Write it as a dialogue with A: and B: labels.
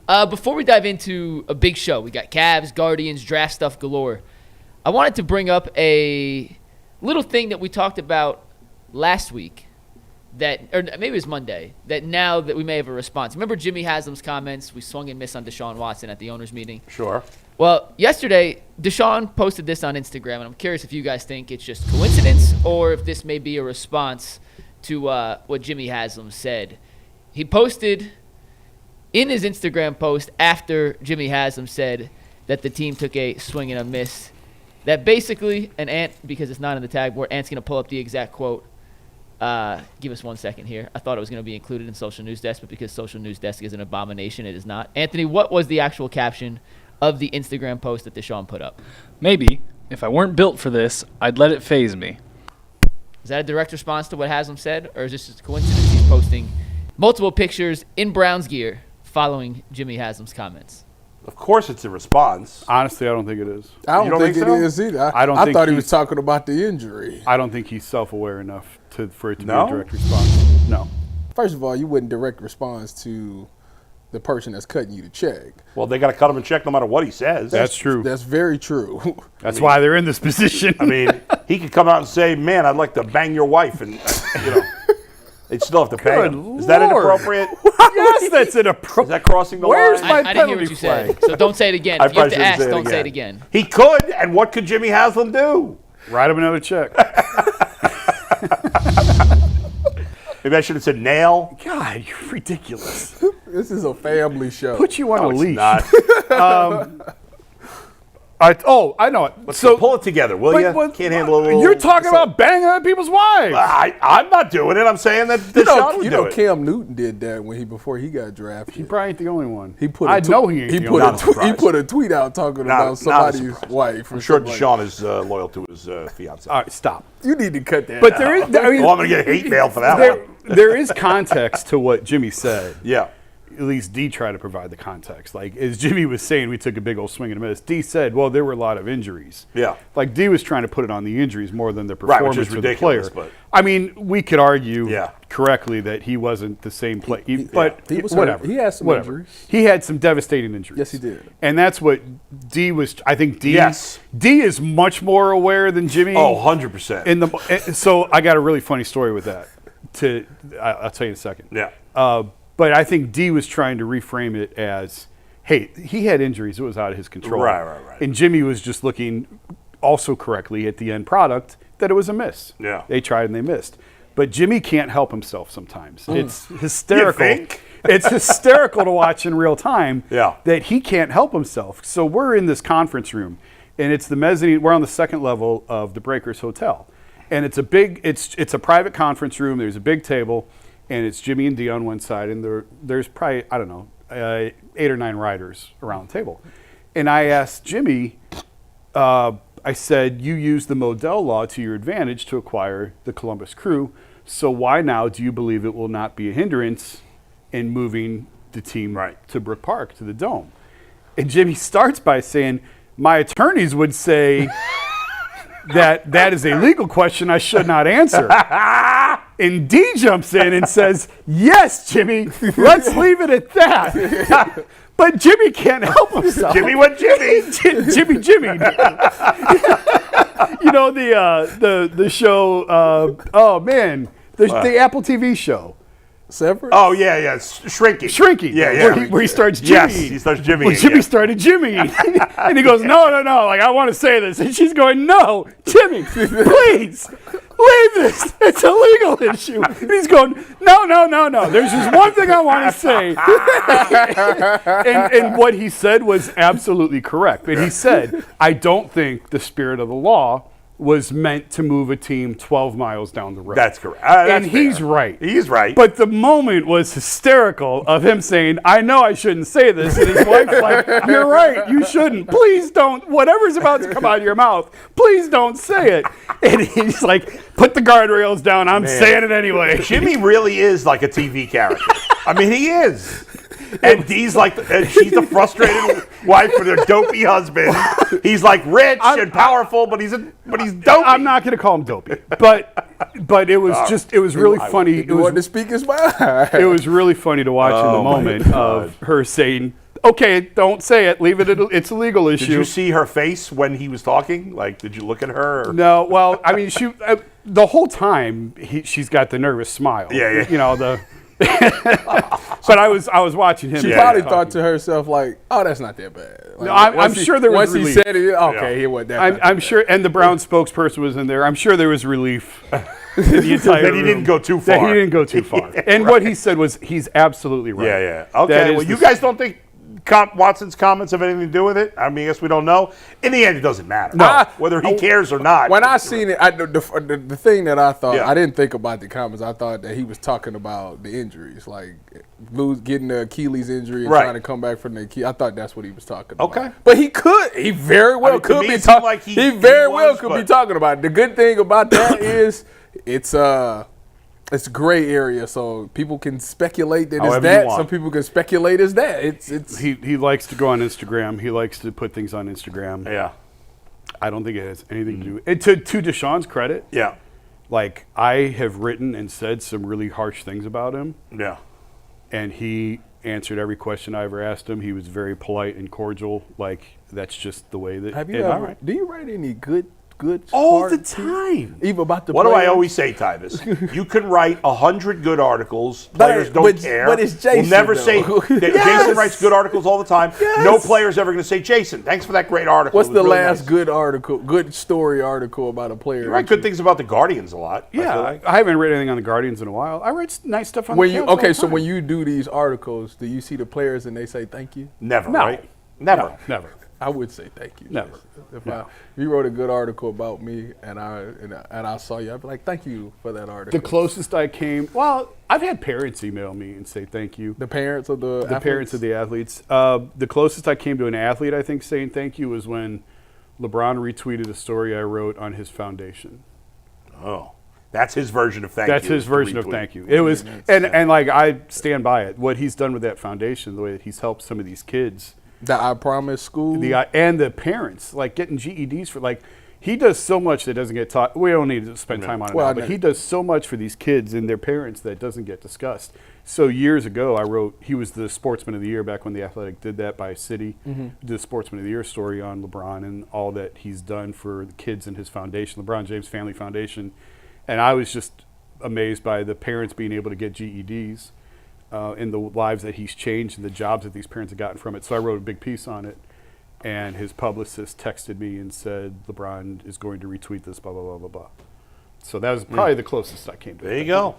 A: Before we dive into a big show, we got Cavs, Guardians, draft stuff galore. I wanted to bring up a little thing that we talked about last week, or maybe it was Monday, that now that we may have a response. Remember Jimmy Haslam's comments? We swung and missed on Deshaun Watson at the owners' meeting.
B: Sure.
A: Well, yesterday, Deshaun posted this on Instagram, and I'm curious if you guys think it's just coincidence or if this may be a response to what Jimmy Haslam said. He posted in his Instagram post after Jimmy Haslam said that the team took a swing and a miss, that basically, and Ant, because it's not in the tag board, Ant's going to pull up the exact quote. Give us 1 second here. I thought it was going to be included in Social News Desk, but because Social News Desk is an abomination, it is not. Anthony, what was the actual caption of the Instagram post that Deshaun put up?
C: Maybe, if I weren't built for this, I'd let it faze me.
A: Is that a direct response to what Haslam said, or is this just a coincidence he's posting multiple pictures in Browns gear following Jimmy Haslam's comments?
B: Of course it's a response.
D: Honestly, I don't think it is.
E: I don't think it is either. I thought he was talking about the injury.
D: I don't think he's self-aware enough for it to be a direct response. No.
E: First of all, you wouldn't direct response to the person that's cutting you the check.
B: Well, they got to cut him a check no matter what he says.
D: That's true.
E: That's very true.
D: That's why they're in this position.
B: I mean, he could come out and say, man, I'd like to bang your wife, and, they'd still have to pay him. Is that inappropriate?
D: Yes, that's inappropriate.
B: Is that crossing the
D: Where's
B: line?
D: my
A: I didn't hear what
D: penalty
A: you
D: flag?
A: said, so don't say it again. If you have to ask, don't say it again.
B: He could, and what could Jimmy Haslam do?
D: Write him another check.
B: Maybe I should have said nail.
D: God, you're ridiculous.
E: This is a family show.
D: Put you on a leash.
B: Not.
D: I know it.
B: So pull it together, will you? Can't handle a little.
D: You're talking about banging other people's wives.
B: I'm not doing it. I'm saying that Deshaun would do it.
E: Cam Newton did that before he got drafted.
D: He probably ain't the only one.
E: He put
D: I know he ain't the only one.
E: He put a tweet out talking about somebody's wife.
B: I'm sure Deshaun is loyal to his fiance.
D: All right, stop.
E: You need to cut that.
D: But there is.
B: I'm going to get hate mail for that one.
D: There is context to what Jimmy said.
B: Yeah.
D: At least D tried to provide the context. Like, as Jimmy was saying, we took a big old swing and a miss. D said, well, there were a lot of injuries.
B: Yeah.
D: Like, D was trying to put it on the injuries more than the performance
B: which is
D: of the player.
B: But
D: I mean, we could argue correctly that he wasn't the same player. But
E: he was
D: whatever.
E: Hurt. He had some injuries.
D: He had some devastating injuries.
E: Yes, he did.
D: And that's what D was. I think D is much more aware than Jimmy.
B: Oh, 100%.
D: So I got a really funny story with that. I'll tell you in a second.
B: Yeah.
D: But I think D was trying to reframe it as, hey, he had injuries. It was out of his control.
B: Right.
D: And Jimmy was just looking also correctly at the end product that it was a miss.
B: Yeah.
D: They tried and they missed. But Jimmy can't help himself sometimes. It's hysterical.
B: You think?
D: It's hysterical to watch in real time
B: that
D: he can't help himself. So we're in this conference room, and it's the mezzanine. We're on the second level of the Breakers Hotel. And it's a private conference room. There's a big table. And it's Jimmy and D on one side, and there's probably, 8 or 9 riders around the table. And I asked Jimmy, I said, you used the Modell law to your advantage to acquire the Columbus Crew, so why now do you believe it will not be a hindrance in moving the team to Brook Park, to the Dome? And Jimmy starts by saying, my attorneys would say that is a legal question I should not answer. And D jumps in and says, yes, Jimmy, let's leave it at that. But Jimmy can't help himself.
B: Jimmy went Jimmy.
D: Jimmy. The show, the Apple TV show.
E: Severance?
B: Oh, yeah. Shrinking.
D: Yeah. Where he starts Jimmy.
B: Yes, he starts Jimmy.
D: Well, Jimmy started Jimmy. And he goes, no. Like, I want to say this. And she's going, no, Jimmy, please, leave this. It's a legal issue. And he's going, no. There's just one thing I want to say. and what he said was absolutely correct. But he said, I don't think the spirit of the law was meant to move a team 12 miles down the road.
B: That's correct.
D: And he's right.
B: He's right.
D: But the moment was hysterical of him saying, I know I shouldn't say this. And his wife's like, you're right, you shouldn't. Please don't. Whatever's about to come out of your mouth, please don't say it. And he's like, put the guardrails down. I'm saying it anyway.
B: Jimmy really is like a TV character. I mean, he is. And Dee's like, she's the frustrated wife with her dopey husband. He's like rich and powerful, but he's dopey.
D: I'm not going to call him dopey, but it was it was really funny.
E: He wanted to speak his mind.
D: It was really funny to watch in the moment of her saying, okay, don't say it. Leave it. It's a legal issue.
B: Did you see her face when he was talking? Like, did you look at her? Or?
D: No. Well, I mean, the whole time she's got the nervous smile.
B: Yeah.
D: You know the. But I was watching him.
E: She probably thought to herself like, "Oh, that's not that bad." Like,
D: No, I'm sure there was relief.
E: Once he said it, okay, he wasn't that bad.
D: I'm sure, and the Brown spokesperson was in there. I'm sure there was relief. The entire
B: That he didn't go too far.
D: That he didn't go too far. And what he said was, he's absolutely right.
B: Yeah. Okay. Well, you guys don't think Watson's comments have anything to do with it? I mean, I guess we don't know. In the end, it doesn't matter.
D: No.
B: Whether he cares or not.
E: When I seen it, the thing that I thought,
B: Yeah.
E: I didn't think about the comments. I thought that he was talking about the injuries, like getting the Achilles injury and
B: Right.
E: trying to come back from the Achilles. I thought that's what he was talking about.
B: Okay.
E: But he very well
B: I mean, to
E: could
B: me,
E: be
B: it seemed
E: talking.
B: like
E: He
B: he
E: very
B: was,
E: well could be
B: but-
E: talking about it. The good thing about that is it's gray area, so people can speculate that
B: However
E: it's
B: you
E: that.
B: want.
E: Some people can speculate it's that. It's
D: He likes to go on Instagram. He likes to put things on Instagram.
B: Yeah.
D: I don't think it has anything to do with it. To Deshaun's credit,
B: Yeah.
D: like, I have written and said some really harsh things about him,
B: Yeah.
D: and he answered every question I ever asked him. He was very polite and cordial. Like, that's just the way that.
E: have you
D: and-
E: ever? Do you write any good?
B: All
E: hard
B: the
E: pieces?
B: time.
E: Even about the
B: What do I
E: players?
B: always say, Tyvis? You can write 100 good articles.
E: But-
B: Players don't
E: but-
B: care.
E: but it's Jason,
B: We'll never
E: though.
B: say that
E: Yes.
B: Jason writes good articles all the time.
E: Yes.
B: No player's ever going to say, Jason, thanks for that great article.
E: What's
B: It was
E: the
B: really
E: last
B: nice."
E: good article, good story article about a player?
B: You write good things about the Guardians a lot. I feel
D: Yeah,
B: like.
D: I haven't read anything on the Guardians in a while. I read nice stuff on
E: When
D: the
E: you
D: Cavs all the
E: so
D: time.
E: when you do these articles, do you see the players and they say thank you?
B: Never,
D: No.
B: right? Never.
D: No, never.
E: I would say thank you.
D: Never.
E: If you wrote a good article about me and I saw you, I'd be like, thank you for that article.
D: The closest I came, well, I've had parents email me and say thank you.
E: The parents of the
D: Parents of the athletes. The closest I came to an athlete, I think, saying thank you was when LeBron retweeted a story I wrote on his foundation.
B: Oh. That's his version of thank you.
D: That's his
B: is to
D: version of
B: retweet.
D: thank you. It was, and like, I stand by it. What he's done with that foundation, the way that he's helped some of these kids,
E: The I Promise School.
D: and the parents, like getting GEDs for, like, he does so much that doesn't get taught. We don't need to spend time on it
E: Well,
D: now,
E: I
D: but
E: know.
D: he does so much for these kids and their parents that doesn't get discussed. So years ago, I wrote, he was the Sportsman of the Year back when The Athletic did that by city, did the Sportsman of the Year story on LeBron and all that he's done for the kids in his foundation, LeBron James Family Foundation. And I was just amazed by the parents being able to get GEDs in the lives that he's changed and the jobs that these parents have gotten from it. So I wrote a big piece on it, and his publicist texted me and said, LeBron is going to retweet this, blah, blah, blah, blah, blah. So that was probably the closest I came to it.
B: There you go.